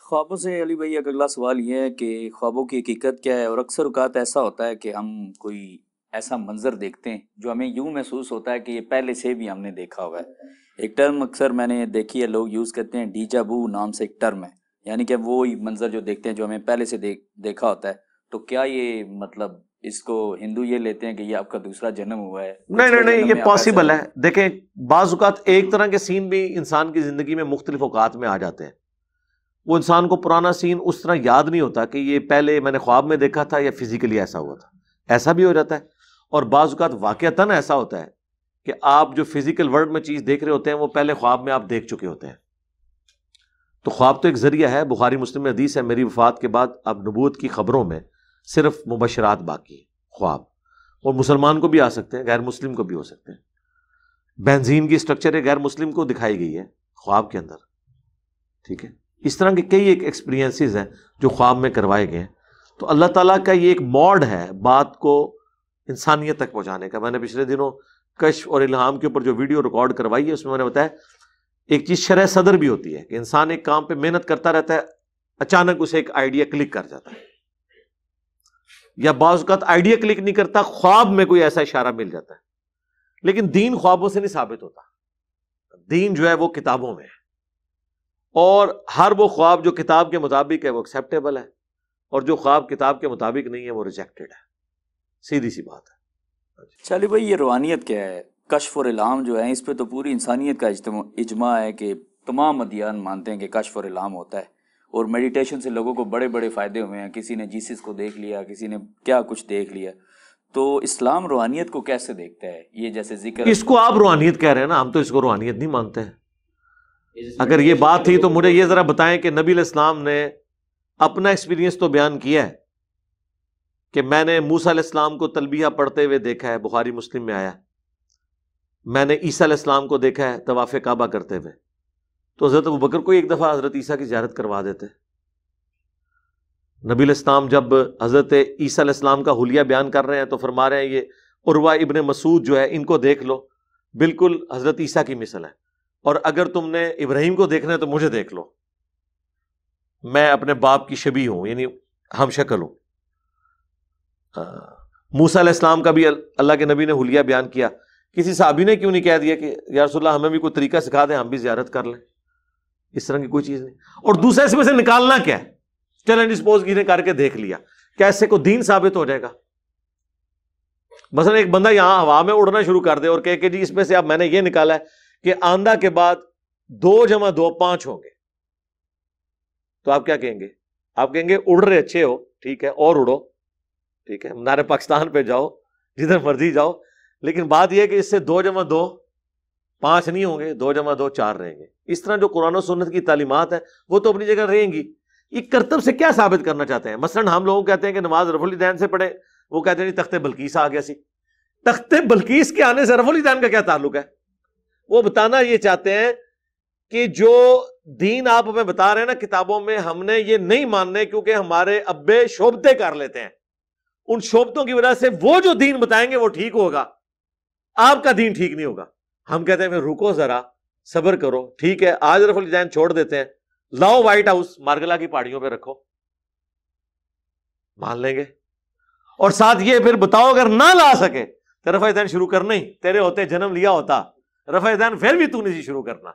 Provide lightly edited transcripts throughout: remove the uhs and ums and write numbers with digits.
خوابوں سے علی بھائی ایک اگلا سوال یہ ہے کہ خوابوں کی حقیقت کیا ہے، اور اکثر اوقات ایسا ہوتا ہے کہ ہم کوئی ایسا منظر دیکھتے ہیں جو ہمیں یوں محسوس ہوتا ہے کہ یہ پہلے سے بھی ہم نے دیکھا ہوا ہے۔ ایک ٹرم اکثر میں نے دیکھی ہے، لوگ یوز کرتے ہیں، ڈیجا بو نام سے ایک ٹرم ہے، یعنی کہ وہی منظر جو دیکھتے ہیں جو ہمیں پہلے سے دیکھا ہوتا ہے۔ تو کیا یہ مطلب اس کو ہندو یہ لیتے ہیں کہ یہ آپ کا دوسرا جنم ہوا ہے؟ نہیں، یہ پاسبل ہے۔ دیکھیں، بعض اوقات ایک طرح کے سین بھی انسان کی زندگی میں مختلف اوقات میں آ جاتے ہیں۔ وہ انسان کو پرانا سین اس طرح یاد نہیں ہوتا کہ یہ پہلے میں نے خواب میں دیکھا تھا یا فزیکلی ایسا ہوا تھا، ایسا بھی ہو جاتا ہے۔ اور بعض اوقات واقعتاً ایسا ہوتا ہے کہ آپ جو فزیکل ورلڈ میں چیز دیکھ رہے ہوتے ہیں وہ پہلے خواب میں آپ دیکھ چکے ہوتے ہیں۔ تو خواب تو ایک ذریعہ ہے۔ بخاری مسلم میں حدیث ہے، میری وفات کے بعد اب نبوت کی خبروں میں صرف مبشرات باقی ہیں، خواب، اور مسلمان کو بھی آ سکتے ہیں، غیر مسلم کو بھی ہو سکتے ہیں۔ بنزین کی اسٹرکچر غیر مسلم کو دکھائی گئی ہے خواب کے اندر، ٹھیک ہے۔ اس طرح کے کئی ایک ایکسپیرینسز ہیں جو خواب میں کروائے گئے ہیں۔ تو اللہ تعالیٰ کا یہ ایک موڈ ہے بات کو انسانیت تک پہنچانے کا۔ میں نے پچھلے دنوں کشف اور الہام کے اوپر جو ویڈیو ریکارڈ کروائی ہے اس میں نے بتایا ایک چیز شرح صدر بھی ہوتی ہے کہ انسان ایک کام پہ محنت کرتا رہتا ہے، اچانک اسے ایک آئیڈیا کلک کر جاتا ہے، یا بعض اوقات آئیڈیا کلک نہیں کرتا، خواب میں کوئی ایسا اشارہ مل جاتا ہے۔ لیکن دین خوابوں سے نہیں ثابت ہوتا، دین جو ہے وہ کتابوں میں ہے، اور ہر وہ خواب جو کتاب کے مطابق ہے وہ ایکسیپٹیبل ہے، اور جو خواب کتاب کے مطابق نہیں ہے وہ ریجیکٹڈ ہے۔ سیدھی سی بات ہے۔ چلی بھائی، یہ روحانیت کیا ہے؟ کشف اور الہام جو ہے اس پہ تو پوری انسانیت کا اجماع ہے کہ تمام ادیان مانتے ہیں کہ کشف اور الہام ہوتا ہے، اور میڈیٹیشن سے لوگوں کو بڑے بڑے فائدے ہوئے ہیں۔ کسی نے جیسس کو دیکھ لیا، کسی نے کیا کچھ دیکھ لیا۔ تو اسلام روحانیت کو کیسے دیکھتا ہے؟ یہ جیسے ذکر، اس کو آپ روحانیت کہہ رہے ہیں نا، ہم تو اس کو روحانیت نہیں مانتے ہیں۔ اگر یہ بات تھی تو مجھے یہ ذرا بتائیں کہ نبی علیہ السلام نے اپنا ایکسپیرینس تو بیان کیا ہے کہ میں نے موسیٰ علیہ السلام کو تلبیہ پڑھتے ہوئے دیکھا ہے، بخاری مسلم میں آیا۔ میں نے عیسیٰ علیہ السلام کو دیکھا ہے طواف کعبہ کرتے ہوئے۔ تو حضرت ابوبکر کو ایک دفعہ حضرت عیسیٰ کی زیارت کروا دیتے۔ نبی علیہ السلام جب حضرت عیسیٰ علیہ السلام کا حلیہ بیان کر رہے ہیں تو فرما رہے ہیں یہ عروہ ابن مسعود جو ہے ان کو دیکھ لو، بالکل حضرت عیسیٰ کی مثل ہے، اور اگر تم نے ابراہیم کو دیکھنا ہے تو مجھے دیکھ لو، میں اپنے باپ کی شبیہ ہوں، یعنی ہم شکل ہوں۔ موسیٰ علیہ السلام کا بھی اللہ کے نبی نے حلیہ بیان کیا۔ کسی صحابی نے کیوں نہیں کہہ دیا کہ یا رسول اللہ ہمیں بھی کوئی طریقہ سکھا دیں، ہم بھی زیارت کر لیں؟ اس طرح کی کوئی چیز نہیں۔ اور دوسرا اس میں سے نکالنا کیا ہے؟ چیلنج سپوز کسی نے کر کے دیکھ لیا، کیا اس سے کوئی دین ثابت ہو جائے گا؟ مثلا ایک بندہ یہاں ہوا میں اڑنا شروع کر دے اور کہے کہ جی اس میں سے اب میں نے یہ نکالا ہے کہ آندھا کے بعد 2 + 2 5 ہوں گے، تو آپ کیا کہیں گے؟ آپ کہیں گے اڑ رہے اچھے ہو، ٹھیک ہے، اور اڑو، ٹھیک ہے، منار پاکستان پہ جاؤ، جدھر مرضی جاؤ، لیکن بات یہ ہے کہ اس سے 2 + 2 5 نہیں ہوں گے، 2 + 2 4 رہیں گے۔ اس طرح جو قرآن و سنت کی تعلیمات ہیں وہ تو اپنی جگہ رہیں گی۔ یہ کرتب سے کیا ثابت کرنا چاہتے ہیں؟ مثلا ہم لوگوں کہتے ہیں کہ نماز رفع الیدین سے پڑھے، وہ کہتے ہیں تخت بلقیس آ گیا سی۔ تخت بلقیس کے آنے سے رفع الیدین کا کیا تعلق ہے؟ وہ بتانا یہ چاہتے ہیں کہ جو دین آپ ہمیں بتا رہے ہیں نا کتابوں میں، ہم نے یہ نہیں ماننے کیونکہ ہمارے ابے شعبتیں کر لیتے ہیں، ان شعبتوں کی وجہ سے وہ جو دین بتائیں گے وہ ٹھیک ہوگا، آپ کا دین ٹھیک نہیں ہوگا۔ ہم کہتے ہیں پھر رکو ذرا، صبر کرو، ٹھیک ہے، آج رفع الیدین چھوڑ دیتے ہیں، لاؤ وائٹ ہاؤس مارگلا کی پہاڑیوں پہ رکھو، مان لیں گے۔ اور ساتھ یہ پھر بتاؤ اگر نہ لا سکے تو رفع الیدین شروع کرنا ہی، تیرے ہوتے جنم لیا ہوتا، رفع الیدین پھر بھی تو نہیں شروع کرنا۔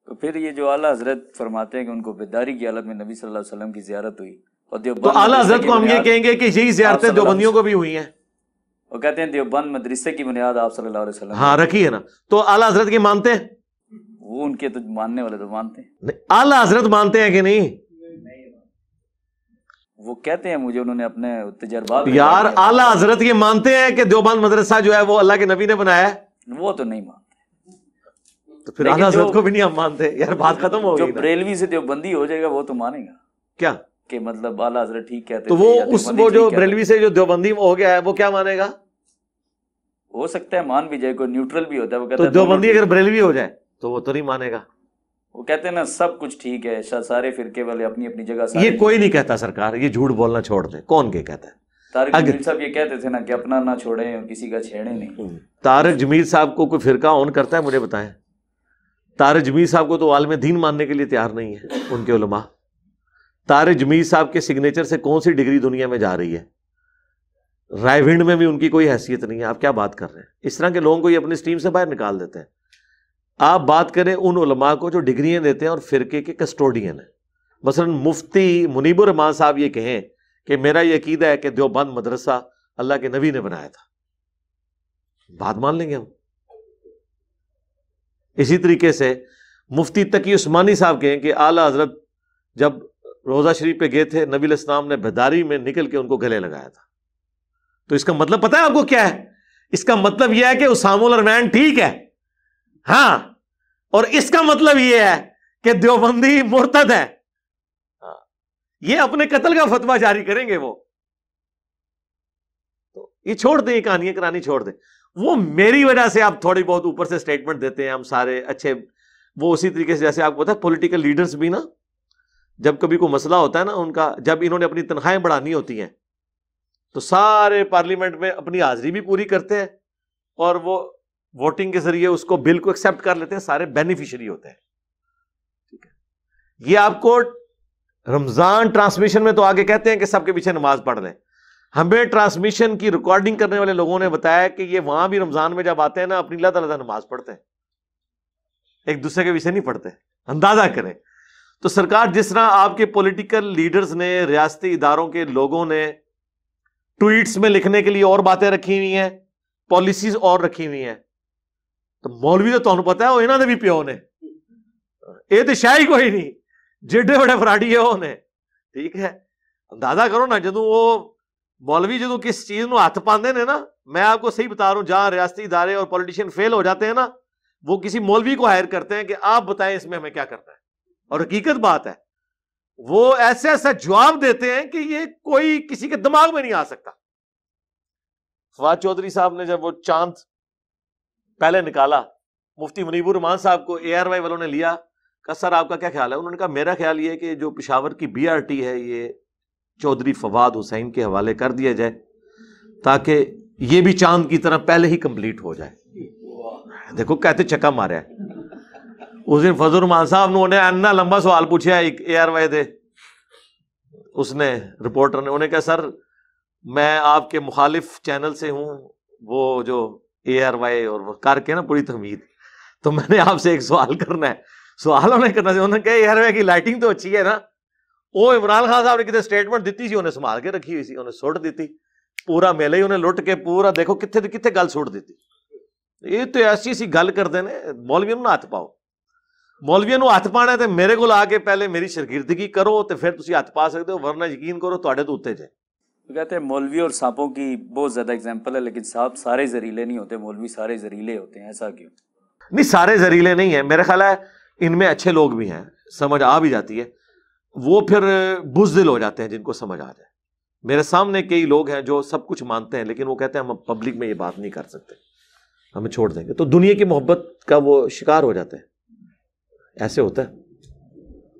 تو پھر یہ جو اعلیٰ حضرت فرماتے ہیں کہ ان کو بیداری کی حالت میں نبی صلی اللہ علیہ وسلم کی زیارت ہوئی، اور تو اعلیٰ حضرت کو ہم یہ کہیں گے کہ یہی زیارتیں دیوبندیوں کو بھی ہوئی ہیں۔ وہ کہتے ہیں دیوبند مدرسے کی بنیاد آپ صلی اللہ علیہ وسلم ہاں رکھی ہے نا، تو اعلیٰ حضرت کی مانتے ہیں؟ وہ ان کے تو ماننے والے تو مانتے ہیں۔ اعلیٰ حضرت مانتے ہیں کہ نہیں؟ وہ کہتے ہیں، مجھے انہوں نے اپنے تجربات یار اعلیٰ حضرت یہ مانتے ہیں کہ دیوبند مدرسہ جو ہے وہ اللہ کے نبی نے بنایا ہے؟ وہ تو نہیں مانتے۔ تو پھر اعلیٰ حضرت کو بھی نہیں ہم مانتے، یار بات ختم ہو گئی۔ جو بریلوی سے دیوبندی ہو جائے گا وہ تو مانے گا کیا کہ مطلب اعلیٰ حضرت ٹھیک کہتے تو وہ جو بریلوی سے جو دیوبندی ہو گیا ہے وہ کیا مانے گا؟ ہو سکتا ہے مان بھی جائے، کوئی نیوٹرل بھی ہوتا ہے، وہ تو کہتا ہے دیوبندی اگر بریلوی ہو جائے تو وہ تو نہیں مانے گا۔ وہ کہتے ہیں نا سب کچھ ٹھیک ہے، سارے فرقے والے اپنی اپنی جگہ۔ یہ کوئی نہیں کہتا سرکار، یہ جھوٹ بولنا چھوڑ دیں، کون کے کہتا ہے؟ طارق جمیل صاحب یہ کہتے تھے نا کہ اپنا نہ چھوڑیں اور کسی کا چھیڑیں نہیں۔ طارق جمیل صاحب کو کوئی فرقہ اون کرتا ہے؟ مجھے بتائیں۔ طارق جمیل صاحب کو تو عالم دین ماننے کے لیے تیار نہیں ہے ان کے علماء۔ طارق جمیل صاحب کے سگنیچر سے کون سی ڈگری دنیا میں جا رہی ہے؟ رائے ونڈ میں بھی ان کی کوئی حیثیت نہیں ہے. آپ کیا بات کر رہے ہیں؟ اس طرح کے لوگوں کو یہ اپنی اسٹریم سے باہر نکال دیتے ہیں. آپ بات کریں ان علماء کو جو ڈگریاں دیتے ہیں اور فرقے کے کسٹوڈین ہیں. مثلا مفتی منیب الرحمان صاحب یہ کہیں کہ میرا یہ عقیدہ ہے کہ دیوبند مدرسہ اللہ کے نبی نے بنایا تھا، بات مان لیں گے ہم. اسی طریقے سے مفتی تقی عثمانی صاحب کہیں کہ اعلیٰ حضرت جب روزہ شریف پہ گئے تھے، نبی علیہ السلام نے بیداری میں نکل کے ان کو گلے لگایا تھا. تو اس کا مطلب پتہ ہے آپ کو کیا ہے؟ اس کا مطلب یہ ہے کہ اسامہ الرحمن ٹھیک ہے، ہاں، اور اس کا مطلب یہ ہے کہ دیوبندی مرتد ہے. یہ اپنے قتل کا فتویٰ جاری کریں گے. وہ تو یہ چھوڑ دیں، یہ کہانیاں کرانی چھوڑ دیں. وہ میری وجہ سے آپ تھوڑی بہت اوپر سے سٹیٹمنٹ دیتے ہیں، ہم سارے اچھے. وہ اسی طریقے سے جیسے آپ کو پتا ہے پولیٹیکل لیڈرز بھی نا، جب کبھی کوئی مسئلہ ہوتا ہے نا ان کا، جب انہوں نے اپنی تنخواہیں بڑھانی ہوتی ہیں تو سارے پارلیمنٹ میں اپنی حاضری بھی پوری کرتے ہیں اور وہ ووٹنگ کے ذریعے اس کو بل کو ایکسپٹ کر لیتے ہیں، سارے بینیفیشری ہوتے ہیں. ٹھیک ہے، یہ آپ کو رمضان ٹرانسمیشن میں تو آگے کہتے ہیں کہ سب کے پیچھے نماز پڑھ لیں. ہمیں ٹرانسمیشن کی ریکارڈنگ کرنے والے لوگوں نے بتایا کہ یہ وہاں بھی رمضان میں جب آتے ہیں نا اپنی اللہ تعالیٰ نماز پڑھتے ہیں، ایک دوسرے کے پیچھے نہیں پڑھتے. اندازہ کریں. تو سرکار جس طرح آپ کے پولیٹیکل لیڈرز نے، ریاستی اداروں کے لوگوں نے ٹویٹس میں لکھنے کے لیے اور باتیں رکھی ہوئی ہیں، پالیسیز اور رکھی ہوئی ہیں، تو مولوی تو تمہیں پتا ہے وہ انہوں نے بھی پیو نے، یہ تو شاہی کوئی نہیں، جڈے بڑے فراڈی ہے وہ نے. ٹھیک ہے، اندازہ کرو نا جدوں وہ مولوی جدوں کس چیز نو ہاتھ پاندے نے نا، میں آپ کو صحیح بتا رہا ہوں، جہاں ریاستی ادارے اور پولیٹیشین فیل ہو جاتے ہیں نا، وہ کسی مولوی کو ہائر کرتے ہیں کہ آپ بتائیں اس میں ہمیں کیا کرنا ہے. اور حقیقت بات ہے وہ ایسے ایسا جواب دیتے ہیں کہ یہ کوئی کسی کے دماغ میں نہیں آ سکتا. فواد چودھری صاحب نے جب وہ چاند پہلے نکالا، مفتی منیب الرحمان صاحب کو اے آر وائی والوں نے لیا، کہا سر آپ کا کیا خیال ہے؟ انہوں نے کہا میرا خیال یہ ہے کہ جو پشاور کی بی آر ٹی ہے یہ چودھری فواد حسین کے حوالے کر دیا جائے تاکہ یہ بھی چاند کی طرح پہلے ہی کمپلیٹ ہو جائے. دیکھو کہتے چکا مارا ہے. اس دن فضل الرحمان صاحب نے انہیں اتنا لمبا سوال پوچھا ایک اے آر وائی دے، اس نے رپورٹر نے، انہیں کہا سر میں آپ کے مخالف چینل سے ہوں، وہ جو اے آر وائی اور وہ کر کے نا پوری تحمید، تو میں نے آپ سے ایک سوال کرنا ہے. سوال انہیں کرنا سے انہوں نے کہا اے آر وائی کی لائٹنگ تو اچھی ہے نا، وہ عمران خان صاحب نے کتنے اسٹیٹمنٹ دیتی سی انہیں سنبھال کے رکھی ہوئی سی، انہیں سوٹ دیتی پورا میلے ہی انہیں لٹ کے پورا دیکھو کتنے کتنے گل سوٹ دیتی. یہ تو ایسی سی گل کر دینے. مولویوں نو ہاتھ پاؤ، مولویوں نو ہاتھ پانا ہے تو میرے کو آ کے پہلے میری شرگردگی کرو تو پھر تسی ہاتھ پا سکتے ہو، ورنہ یقین کرو تواڈے تو اتنے جائے. کہتے ہیں مولوی اور سانپوں کی بہت زیادہ اگزامپل ہے، لیکن سانپ سارے زہریلے نہیں ہوتے، مولوی سارے زہریلے ہوتے ہیں. ایسا کیوں؟ نہیں، سارے زہریلے نہیں ہیں، میرا خیال ہے ان میں اچھے لوگ بھی ہیں، سمجھ آ بھی جاتی ہے. وہ پھر بزدل ہو جاتے ہیں جن کو سمجھ آ جائے. میرے سامنے کئی لوگ ہیں جو سب کچھ مانتے ہیں لیکن وہ کہتے ہیں ہم پبلک میں یہ بات نہیں کر سکتے، ہمیں چھوڑ دیں گے، تو دنیا کی محبت کا وہ شکار ہو جاتے ہیں. ایسے ہوتا ہے.